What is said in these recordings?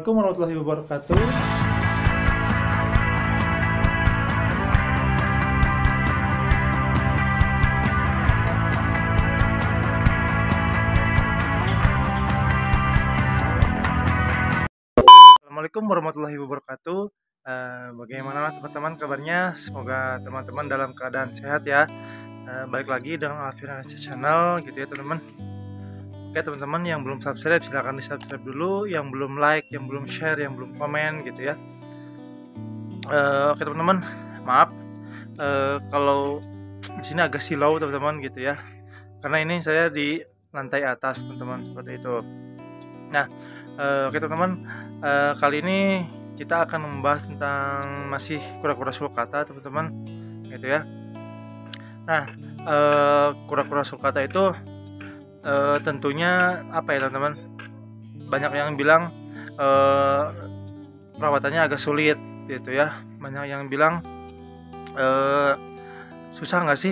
Assalamualaikum warahmatullahi wabarakatuh. Assalamualaikum warahmatullahi wabarakatuh. Bagaimana teman-teman kabarnya? Semoga teman-teman dalam keadaan sehat ya. Balik lagi dengan Alfian Channel gitu ya teman-teman. Oke teman-teman, yang belum subscribe silahkan di subscribe dulu, yang belum like, yang belum share, yang belum komen gitu ya. Oke teman-teman, maaf kalau di sini agak silau teman-teman gitu ya, karena ini saya di lantai atas teman-teman, seperti itu. Nah oke teman-teman, kali ini kita akan membahas tentang masih kura-kura sulcata teman-teman gitu ya. Nah kura-kura sulcata itu tentunya apa ya teman-teman, banyak yang bilang perawatannya agak sulit gitu ya. Banyak yang bilang susah nggak sih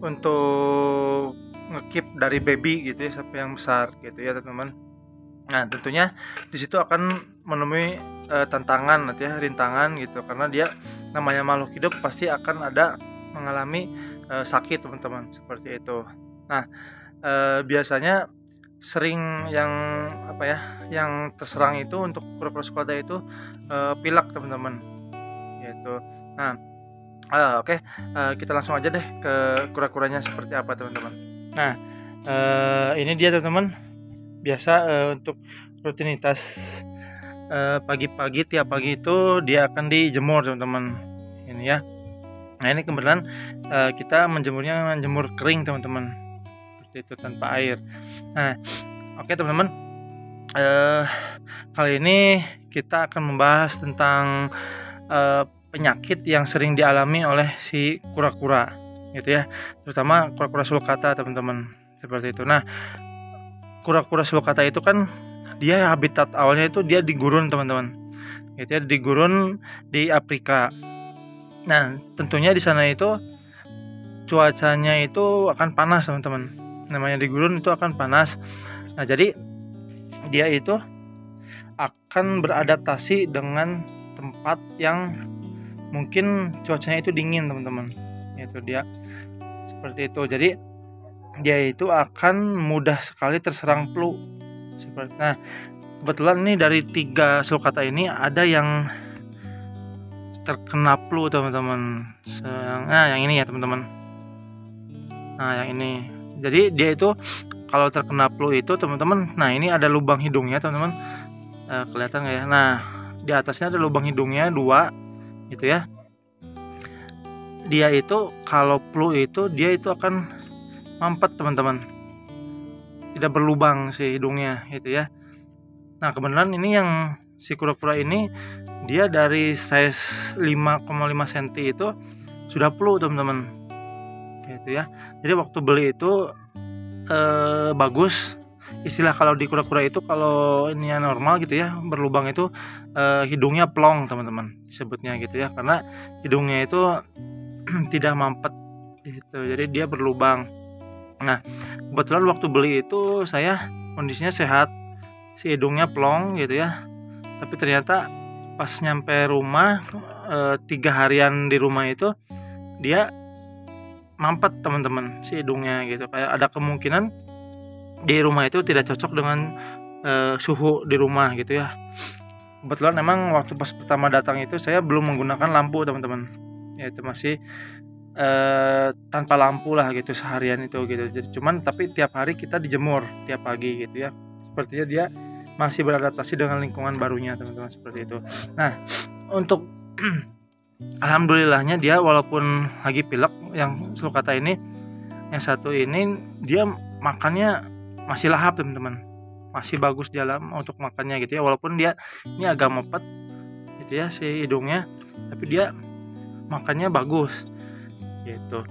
untuk ngekip dari baby gitu ya sampai yang besar gitu ya teman-teman. Nah tentunya di situ akan menemui tantangan nanti ya, rintangan gitu, karena dia namanya makhluk hidup pasti akan ada mengalami sakit teman-teman, seperti itu. Nah biasanya sering yang apa ya, yang terserang itu untuk kura-kura sulcata itu pilek teman-teman gitu. Nah oke, kita langsung aja deh ke kura-kuranya seperti apa teman-teman. Nah ini dia teman-teman, biasa untuk rutinitas pagi-pagi, tiap pagi itu dia akan dijemur teman-teman ini ya. Nah ini kebetulan kita menjemurnya menjemur kering teman-teman, itu tanpa air. Nah oke teman-teman, kali ini kita akan membahas tentang penyakit yang sering dialami oleh si kura-kura gitu ya, terutama kura-kura sulcata teman-teman, seperti itu. Nah kura-kura sulcata itu kan dia habitat awalnya itu dia di gurun teman-teman gitu ya, di gurun di Afrika. Nah tentunya di sana itu cuacanya itu akan panas teman-teman, namanya di gurun itu akan panas. Nah jadi dia itu akan beradaptasi dengan tempat yang mungkin cuacanya itu dingin teman-teman, itu dia seperti itu. Jadi dia itu akan mudah sekali terserang flu seperti. Nah kebetulan ini dari 3 sulcata ini ada yang terkena flu teman-teman. Nah yang ini ya teman-teman, nah yang ini. Jadi dia itu kalau terkena flu itu teman-teman, nah ini ada lubang hidungnya teman-teman, kelihatan nggak ya? Nah di atasnya ada lubang hidungnya 2 gitu ya. Dia itu kalau flu itu dia itu akan mampet teman-teman, tidak berlubang si hidungnya gitu ya. Nah kebetulan ini yang si kura-kura ini dia dari size 5,5 cm itu sudah flu teman-teman gitu ya. Jadi waktu beli itu bagus, istilah kalau di kura-kura itu kalau ini yang normal gitu ya, berlubang itu hidungnya plong teman-teman disebutnya gitu ya, karena hidungnya itu tidak mampet gitu, jadi dia berlubang. Nah kebetulan waktu beli itu saya kondisinya sehat, si hidungnya plong gitu ya, tapi ternyata pas nyampe rumah 3 harian di rumah itu dia mampet teman-teman si hidungnya gitu. Kayak ada kemungkinan di rumah itu tidak cocok dengan suhu di rumah gitu ya. Kebetulan emang waktu pas pertama datang itu saya belum menggunakan lampu teman-teman, yaitu masih tanpa lampu lah gitu seharian itu gitu. Jadi cuman tapi tiap hari kita dijemur tiap pagi gitu ya. Sepertinya dia masih beradaptasi dengan lingkungan barunya teman-teman, seperti itu. Nah untuk alhamdulillahnya dia walaupun lagi pilek yang sulcata ini, yang satu ini dia makannya masih lahap teman-teman, masih bagus dalam untuk makannya gitu ya, walaupun dia ini agak mepet gitu ya si hidungnya, tapi dia makannya bagus gitu.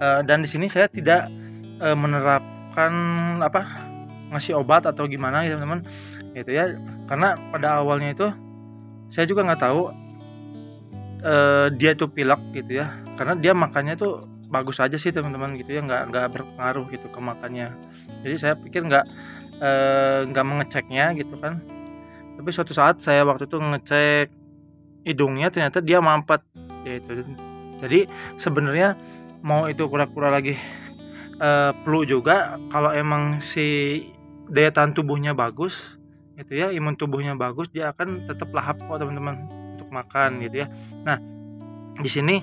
Dan di sini saya tidak menerapkan ngasih obat atau gimana gitu teman-teman gitu ya, karena pada awalnya itu saya juga nggak tahu dia tuh pilek gitu ya, karena dia makannya tuh bagus aja sih teman-teman gitu ya, nggak berpengaruh gitu ke makannya. Jadi saya pikir nggak mengeceknya gitu kan. Tapi suatu saat saya waktu itu ngecek hidungnya, ternyata dia mampet gitu. Jadi sebenarnya mau itu kura-kura lagi flu juga, kalau emang si daya tahan tubuhnya bagus gitu ya, imun tubuhnya bagus, dia akan tetap lahap kok teman-teman untuk makan gitu ya. Nah, di sini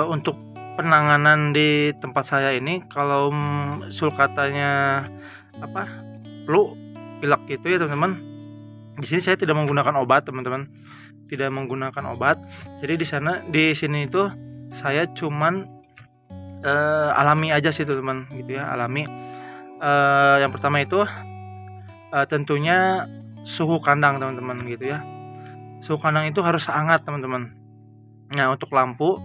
untuk penanganan di tempat saya ini, kalau sulcatanya flu, pilek gitu ya teman-teman, di sini saya tidak menggunakan obat teman-teman, tidak menggunakan obat. Jadi di sini itu saya cuman alami aja sih teman gitu ya, alami. Yang pertama itu tentunya suhu kandang teman-teman gitu ya. Suhu kandang itu harus hangat teman-teman. Nah, untuk lampu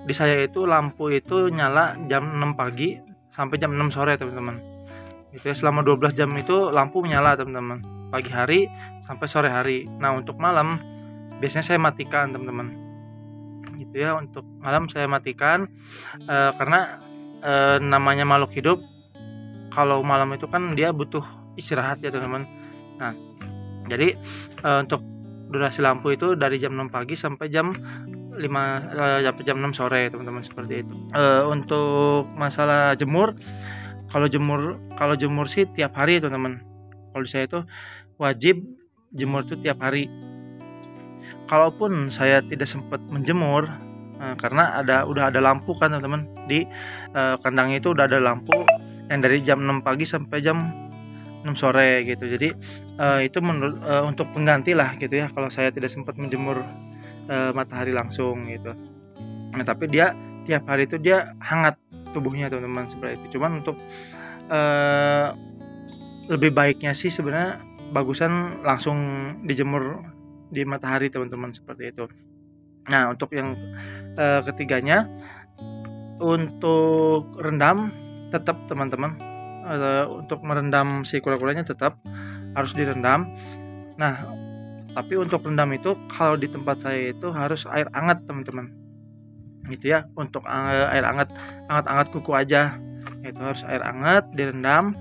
di saya itu, lampu itu nyala jam 6 pagi sampai jam 6 sore teman-teman. Gitu ya, selama 12 jam itu lampu menyala teman-teman, pagi hari sampai sore hari. Nah, untuk malam biasanya saya matikan teman-teman. Gitu ya, untuk malam saya matikan karena namanya makhluk hidup kalau malam itu kan dia butuh istirahat ya teman-teman. Nah, jadi untuk durasi lampu itu dari jam 6 pagi sampai jam 5 sampai jam 6 sore teman-teman, seperti itu. Untuk masalah jemur, kalau jemur sih tiap hari teman-teman. Kalau di saya itu wajib jemur itu tiap hari. Kalaupun saya tidak sempat menjemur karena udah ada lampu kan teman-teman, di kandangnya itu udah ada lampu yang dari jam 6 pagi sampai jam 6 sore gitu. Jadi itu menurut untuk pengganti lah gitu ya, kalau saya tidak sempat menjemur matahari langsung gitu. Nah, tapi dia tiap hari itu dia hangat tubuhnya teman-teman, seperti itu. Cuman untuk lebih baiknya sih sebenarnya bagusan langsung dijemur di matahari teman-teman, seperti itu. Nah, untuk yang ketiganya, untuk rendam tetap teman-teman, untuk merendam si kura-kuranya tetap harus direndam. Nah, tapi untuk rendam itu kalau di tempat saya itu harus air hangat teman-teman, gitu ya. Untuk air hangat kuku aja, itu harus air hangat direndam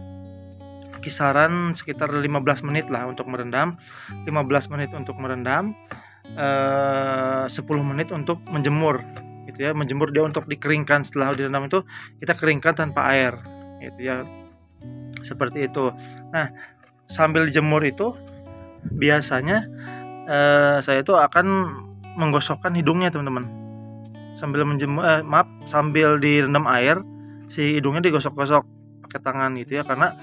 kisaran sekitar 15 menit lah untuk merendam, 15 menit untuk merendam, 10 menit untuk menjemur gitu ya. Menjemur dia untuk dikeringkan, setelah direndam itu kita keringkan tanpa air gitu ya, seperti itu. Nah, sambil jemur itu biasanya saya itu akan menggosokkan hidungnya teman-teman, sambil sambil direndam air, si hidungnya digosok-gosok pakai tangan gitu ya, karena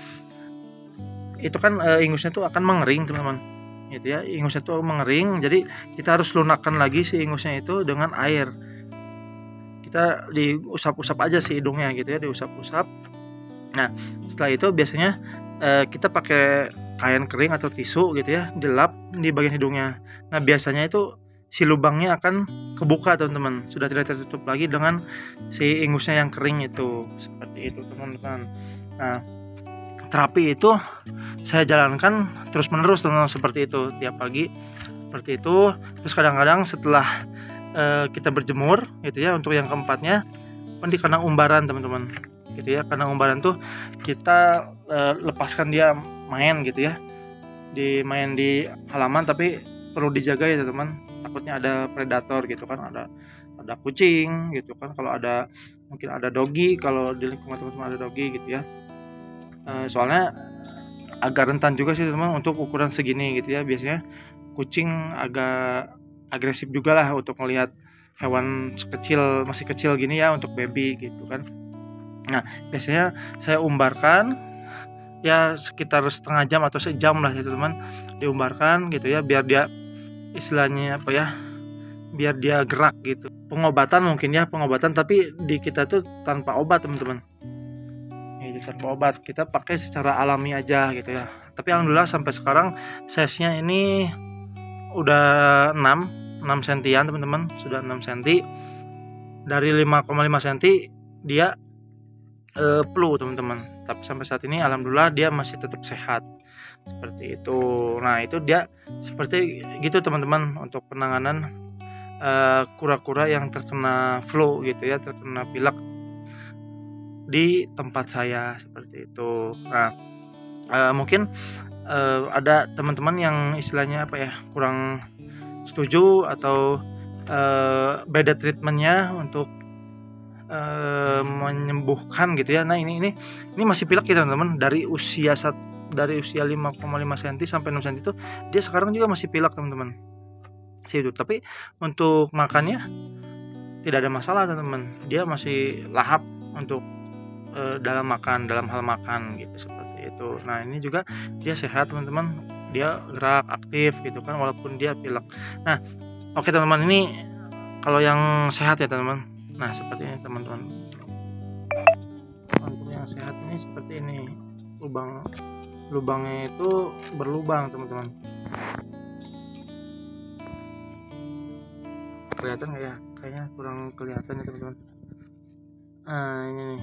itu kan ingusnya tuh akan mengering teman-teman gitu ya. Ingusnya tuh mengering, jadi kita harus lunakkan lagi si ingusnya itu dengan air. Kita diusap-usap aja si hidungnya gitu ya, diusap-usap. Nah, setelah itu biasanya kita pakai kain kering atau tisu gitu ya, dilap di bagian hidungnya. Nah, biasanya itu si lubangnya akan kebuka teman-teman, sudah tidak tertutup lagi dengan si ingusnya yang kering itu, seperti itu teman-teman. Nah, terapi itu saya jalankan terus menerus teman-teman, seperti itu tiap pagi, seperti itu. Terus kadang-kadang setelah kita berjemur gitu ya, untuk yang keempatnya di kandang umbaran teman-teman gitu ya. Kandang umbaran tuh kita lepaskan dia main gitu ya, main di halaman, tapi perlu dijaga ya teman-teman, takutnya ada predator gitu kan, ada kucing gitu kan, kalau ada mungkin ada dogi, kalau di lingkungan teman-teman ada dogi gitu ya. Soalnya agak rentan juga sih teman untuk ukuran segini gitu ya. Biasanya kucing agak agresif juga lah untuk melihat hewan kecil, masih kecil gini ya, untuk baby gitu kan. Nah, biasanya saya umbarkan ya sekitar setengah jam atau sejam lah ya teman, diumbarkan gitu ya, biar dia istilahnya biar dia gerak gitu. Pengobatan mungkin ya, tapi di kita tuh tanpa obat teman-teman, tanpa obat, kita pakai secara alami aja gitu ya. Tapi alhamdulillah sampai sekarang size-nya ini udah 6 sentian teman-teman, sudah 6 senti. Dari 5,5 senti dia flu teman-teman, tapi sampai saat ini alhamdulillah dia masih tetap sehat, seperti itu. Nah, itu dia seperti gitu teman-teman untuk penanganan kura-kura yang terkena flu gitu ya, terkena pilek di tempat saya, seperti itu. Nah, mungkin ada teman-teman yang istilahnya apa ya, kurang setuju atau beda treatmentnya untuk menyembuhkan gitu ya. Nah ini masih pilek ya teman-teman, dari usia 5,5 cm sampai 6 cm itu dia sekarang juga masih pilek teman-teman itu. Tapi untuk makannya tidak ada masalah teman-teman, dia masih lahap untuk dalam hal makan gitu, seperti itu. Nah ini juga dia sehat teman-teman, dia gerak aktif gitu kan walaupun dia pilek. Nah oke teman-teman, ini kalau yang sehat ya teman-teman. Nah seperti ini teman-teman, untuk yang sehat ini seperti ini, lubangnya itu berlubang teman-teman. Kelihatan nggak ya? Kayaknya kurang kelihatan ya teman-teman. Nah ini nih.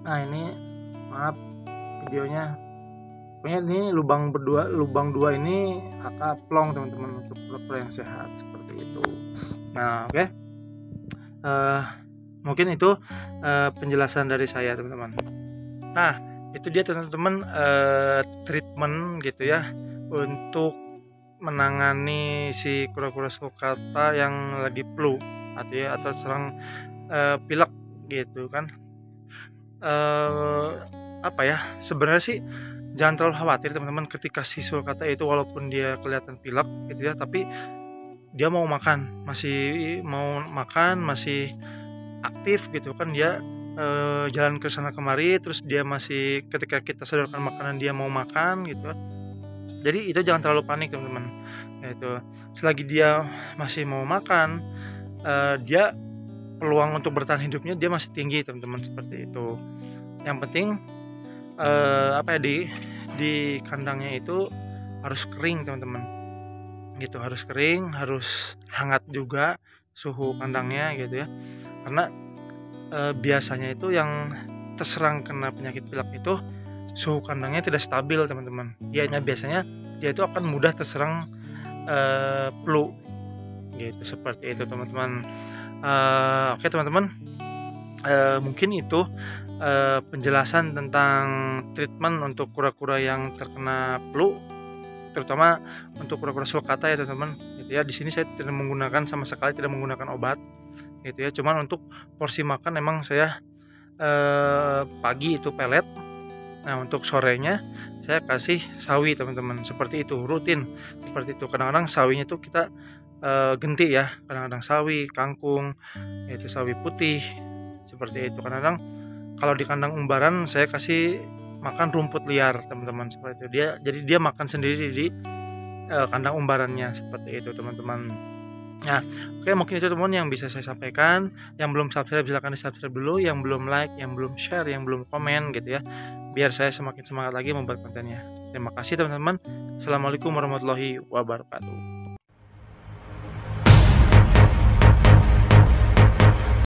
Nah ini maaf videonya, pokoknya ini lubang dua ini kakak plong teman-teman, untuk kura-kura yang sehat seperti itu. Nah oke. Mungkin itu penjelasan dari saya teman-teman. Nah itu dia teman-teman, treatment gitu ya untuk menangani si kura-kura sulcata yang lagi flu atau serang pilek gitu kan. Apa ya, sebenarnya sih jangan terlalu khawatir teman-teman ketika si sulcata itu walaupun dia kelihatan pilek gitu ya, tapi dia masih aktif gitu kan, dia jalan ke sana kemari, terus dia masih, ketika kita sodorkan makanan dia mau makan gitu. Jadi itu jangan terlalu panik teman-teman. Itu selagi dia masih mau makan, dia peluang untuk bertahan hidupnya dia masih tinggi teman-teman, seperti itu. Yang penting apa ya, di kandangnya itu harus kering teman-teman. Gitu, harus kering, harus hangat juga suhu kandangnya gitu ya. Karena biasanya itu yang terserang kena penyakit pilek itu suhu kandangnya tidak stabil teman-teman. Biasanya dia itu akan mudah terserang flu gitu, seperti itu teman-teman. Oke teman-teman, mungkin itu penjelasan tentang treatment untuk kura-kura yang terkena flu, terutama untuk kura-kura sulcata ya teman-teman. Gitu ya, di sini saya sama sekali tidak menggunakan obat gitu ya. Cuman untuk porsi makan memang saya pagi itu pelet. Nah untuk sorenya saya kasih sawi teman-teman, seperti itu, rutin seperti itu. Kadang-kadang sawinya itu kita ganti ya, kadang-kadang sawi kangkung, yaitu sawi putih seperti itu. Kadang-kadang kalau di kandang umbaran saya kasih makan rumput liar teman-teman, seperti itu. Jadi dia makan sendiri di kandang umbarannya, seperti itu teman-teman. Nah oke, mungkin itu teman yang bisa saya sampaikan. Yang belum subscribe silahkan di subscribe dulu, yang belum like, yang belum share, yang belum komen gitu ya, biar saya semakin semangat lagi membuat kontennya. Terima kasih teman-teman. Assalamualaikum warahmatullahi wabarakatuh.